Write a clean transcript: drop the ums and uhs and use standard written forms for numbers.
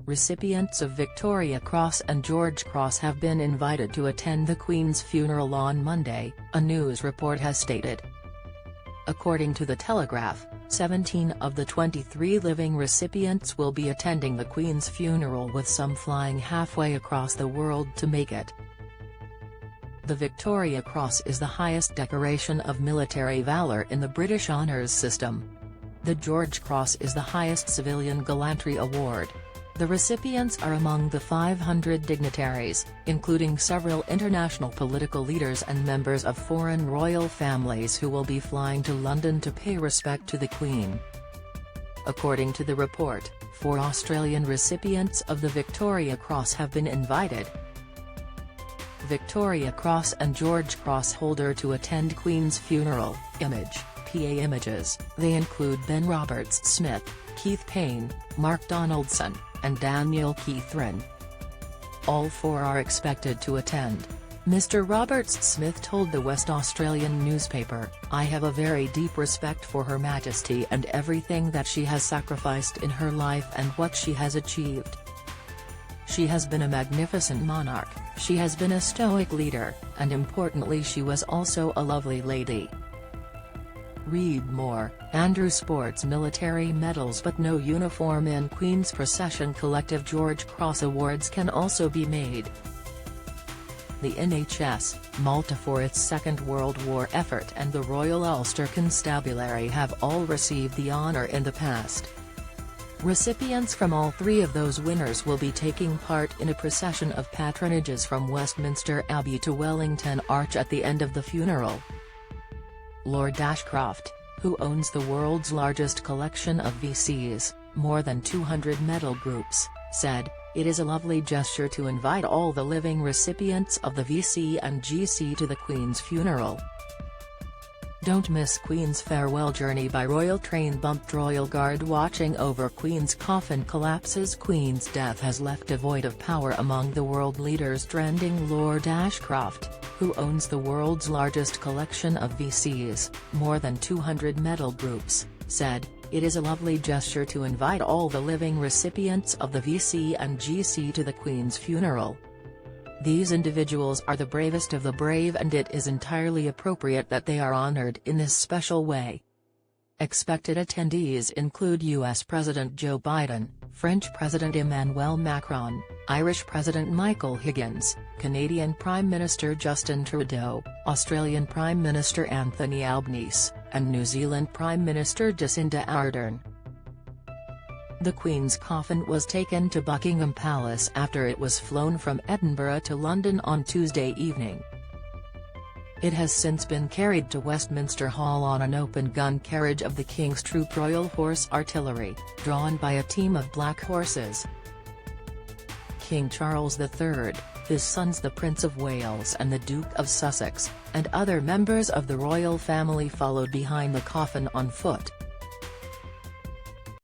Recipients of Victoria Cross and George Cross have been invited to attend the Queen's funeral on Monday, a news report has stated. According to the Telegraph, 17 of the 23 living recipients will be attending the Queen's funeral, with some flying halfway across the world to make it. The Victoria Cross is the highest decoration of military valour in the British honours system. The George Cross is the highest civilian gallantry award. The recipients are among the 500 dignitaries, including several international political leaders and members of foreign royal families who will be flying to London to pay respect to the Queen. According to the report, 4 Australian recipients of the Victoria Cross have been invited. Victoria Cross and George Cross holder to attend Queen's funeral. Image, PA Images. They include Ben Roberts-Smith, Keith Payne, Mark Donaldson, and Daniel Keithrin. All 4 are expected to attend. Mr. Roberts-Smith told the West Australian newspaper, "I have a very deep respect for Her Majesty and everything that she has sacrificed in her life and what she has achieved. She has been a magnificent monarch, she has been a stoic leader, and importantly she was also a lovely lady." Read more. Andrew sports military medals but no uniform in Queen's procession. Collective George Cross awards can also be made. The NHS, Malta for its Second World War effort and the Royal Ulster Constabulary have all received the honour in the past. Recipients from all 3 of those winners will be taking part in a procession of patronages from Westminster Abbey to Wellington Arch at the end of the funeral. Lord Ashcroft, who owns the world's largest collection of VCs, more than 200 medal groups, said, "It is a lovely gesture to invite all the living recipients of the VC and GC to the Queen's funeral. Don't miss Queen's farewell journey by royal train bumped. Royal Guard watching over Queen's coffin collapses. Queen's death has left a void of power among the world leaders." Trending. Lord Ashcroft, who owns the world's largest collection of VCs, more than 200 medal groups, said, "It is a lovely gesture to invite all the living recipients of the VC and GC to the Queen's funeral. These individuals are the bravest of the brave and it is entirely appropriate that they are honored in this special way." Expected attendees include US President Joe Biden, French President Emmanuel Macron, Irish President Michael Higgins, Canadian Prime Minister Justin Trudeau, Australian Prime Minister Anthony Albanese, and New Zealand Prime Minister Jacinda Ardern. The Queen's coffin was taken to Buckingham Palace after it was flown from Edinburgh to London on Tuesday evening. It has since been carried to Westminster Hall on an open-gun carriage of the King's Troop Royal Horse Artillery, drawn by a team of black horses. King Charles III, his sons the Prince of Wales and the Duke of Sussex, and other members of the royal family followed behind the coffin on foot.